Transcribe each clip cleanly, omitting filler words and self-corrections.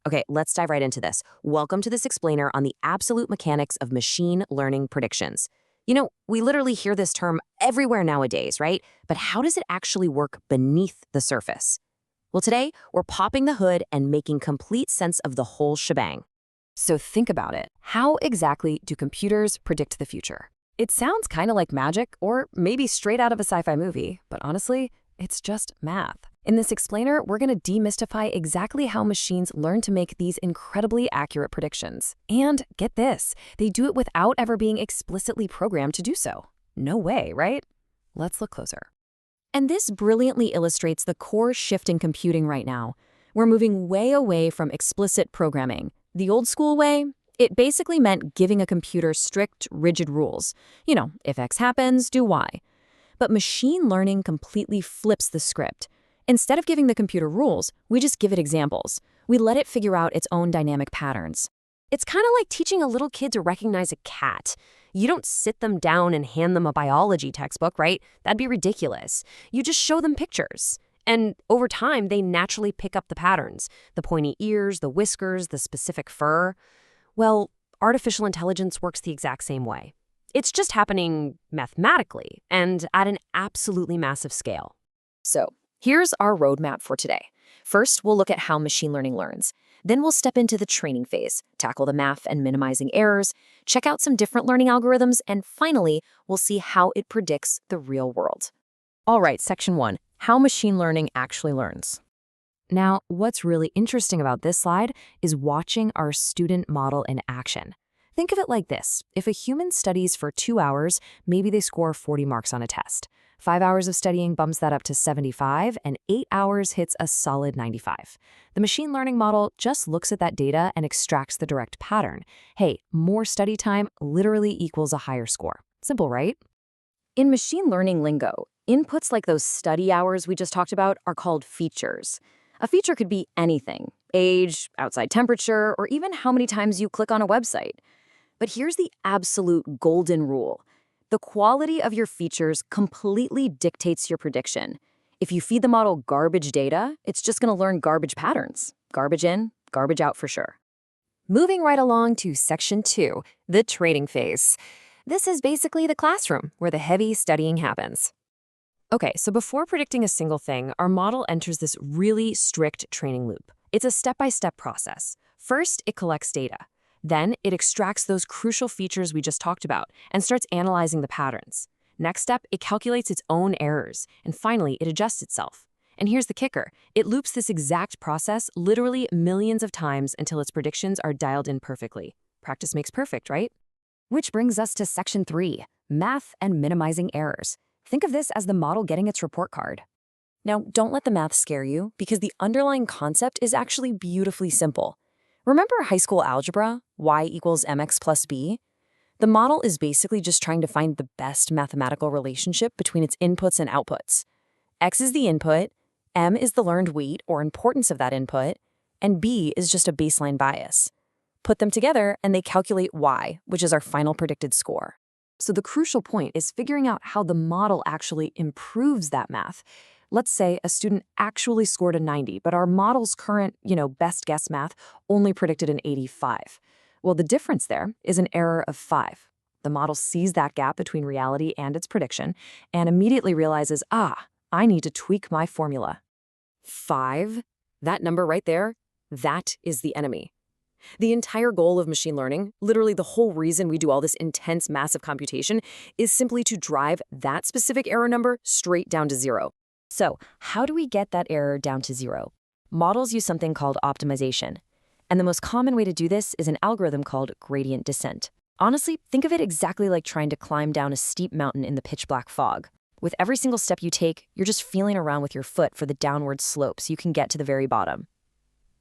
Okay, let's dive right into this. Welcome to this explainer on the absolute mechanics of machine learning predictions. We literally hear this term everywhere nowadays, right? But how does it actually work beneath the surface? Well, today, we're popping the hood and making complete sense of the whole shebang. So think about it. How exactly do computers predict the future? It sounds kind of like magic, or maybe straight out of a sci-fi movie, but honestly, it's just math. In this explainer, we're going to demystify exactly how machines learn to make these incredibly accurate predictions. And get this, they do it without ever being explicitly programmed to do so. No way, right? Let's look closer. And this brilliantly illustrates the core shift in computing right now. We're moving way away from explicit programming. The old school way, it basically meant giving a computer strict, rigid rules. If X happens, do Y. But machine learning completely flips the script. Instead of giving the computer rules, we just give it examples. We let it figure out its own dynamic patterns. It's kind of like teaching a little kid to recognize a cat. You don't sit them down and hand them a biology textbook, right? That'd be ridiculous. You just show them pictures. And over time, they naturally pick up the patterns. The pointy ears, the whiskers, the specific fur. Well, artificial intelligence works the exact same way. It's just happening mathematically and at an absolutely massive scale. So, here's our roadmap for today. First, we'll look at how machine learning learns. Then we'll step into the training phase, tackle the math and minimizing errors, check out some different learning algorithms, and finally, we'll see how it predicts the real world. All right, section 1, how machine learning actually learns. Now, what's really interesting about this slide is watching our student model in action. Think of it like this. If a human studies for 2 hours, maybe they score 40 marks on a test. 5 hours of studying bumps that up to 75, and 8 hours hits a solid 95. The machine learning model just looks at that data and extracts the direct pattern. Hey, more study time literally equals a higher score. Simple, right? In machine learning lingo, inputs like those study hours we just talked about are called features. A feature could be anything: age, outside temperature, or even how many times you click on a website. But here's the absolute golden rule. The quality of your features completely dictates your prediction. If you feed the model garbage data, it's just going to learn garbage patterns. Garbage in, garbage out for sure. Moving right along to section 2, the training phase. This is basically the classroom where the heavy studying happens. Okay, so before predicting a single thing, our model enters this really strict training loop. It's a step-by-step process. First, it collects data. Then, it extracts those crucial features we just talked about and starts analyzing the patterns. Next step, it calculates its own errors. And finally, it adjusts itself. And here's the kicker. It loops this exact process literally millions of times until its predictions are dialed in perfectly. Practice makes perfect, right? Which brings us to section 3, math and minimizing errors. Think of this as the model getting its report card. Now, don't let the math scare you, because the underlying concept is actually beautifully simple. Remember high school algebra, y equals mx plus b? The model is basically just trying to find the best mathematical relationship between its inputs and outputs. X is the input, m is the learned weight or importance of that input, and b is just a baseline bias. Put them together and they calculate y, which is our final predicted score. So the crucial point is figuring out how the model actually improves that math. Let's say a student actually scored a 90, but our model's current, best guess math only predicted an 85. Well, the difference there is an error of 5. The model sees that gap between reality and its prediction and immediately realizes, I need to tweak my formula. 5? That number right there, that is the enemy. The entire goal of machine learning, literally the whole reason we do all this intense, massive computation, is simply to drive that specific error number straight down to 0. So, how do we get that error down to 0? Models use something called optimization. And the most common way to do this is an algorithm called gradient descent. Honestly, think of it exactly like trying to climb down a steep mountain in the pitch black fog. With every single step you take, you're just feeling around with your foot for the downward slope so you can get to the very bottom.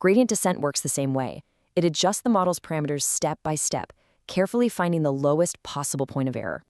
Gradient descent works the same way. It adjusts the model's parameters step by step, carefully finding the lowest possible point of error.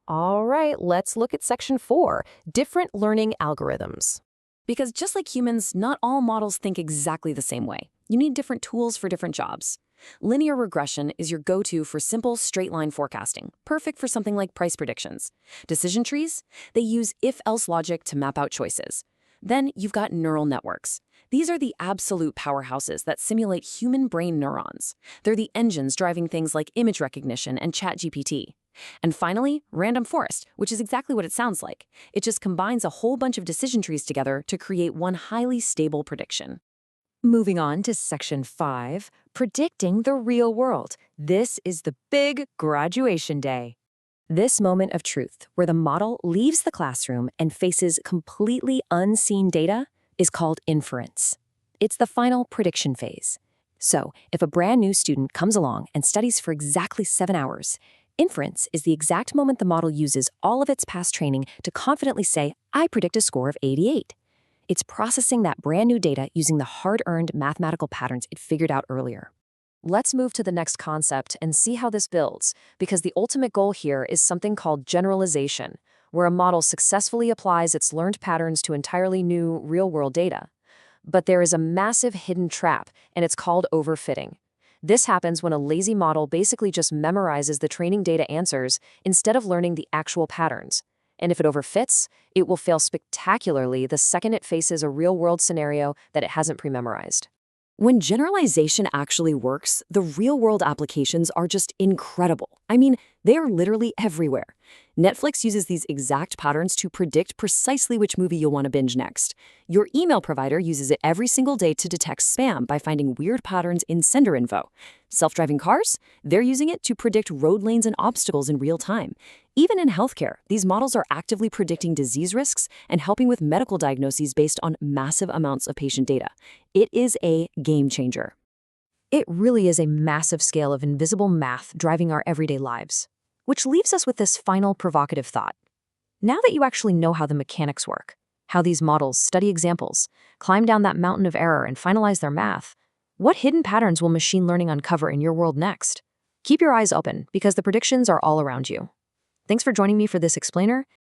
All right, let's look at section 4, different learning algorithms. Because just like humans, not all models think exactly the same way. You need different tools for different jobs. Linear regression is your go-to for simple straight-line forecasting, perfect for something like price predictions. Decision trees? They use if-else logic to map out choices. Then you've got neural networks. These are the absolute powerhouses that simulate human brain neurons. They're the engines driving things like image recognition and ChatGPT. And finally, random forest, which is exactly what it sounds like. It just combines a whole bunch of decision trees together to create one highly stable prediction. Moving on to section 5, predicting the real world. This is the big graduation day. This moment of truth, where the model leaves the classroom and faces completely unseen data, is called inference. It's the final prediction phase. So, if a brand new student comes along and studies for exactly 7 hours, inference is the exact moment the model uses all of its past training to confidently say, I predict a score of 88. It's processing that brand new data using the hard-earned mathematical patterns it figured out earlier. Let's move to the next concept and see how this builds, because the ultimate goal here is something called generalization, where a model successfully applies its learned patterns to entirely new, real-world data. But there is a massive hidden trap, and it's called overfitting. This happens when a lazy model basically just memorizes the training data answers instead of learning the actual patterns. And if it overfits, it will fail spectacularly the second it faces a real-world scenario that it hasn't pre-memorized. When generalization actually works, the real-world applications are just incredible. I mean, they are literally everywhere. Netflix uses these exact patterns to predict precisely which movie you'll want to binge next. Your email provider uses it every single day to detect spam by finding weird patterns in sender info. Self-driving cars? They're using it to predict road lanes and obstacles in real time. Even in healthcare, these models are actively predicting disease risks and helping with medical diagnoses based on massive amounts of patient data. It is a game changer. It really is a massive scale of invisible math driving our everyday lives. Which leaves us with this final provocative thought. Now that you actually know how the mechanics work, how these models study examples, climb down that mountain of error and finalize their math, what hidden patterns will machine learning uncover in your world next? Keep your eyes open, because the predictions are all around you. Thanks for joining me for this explainer,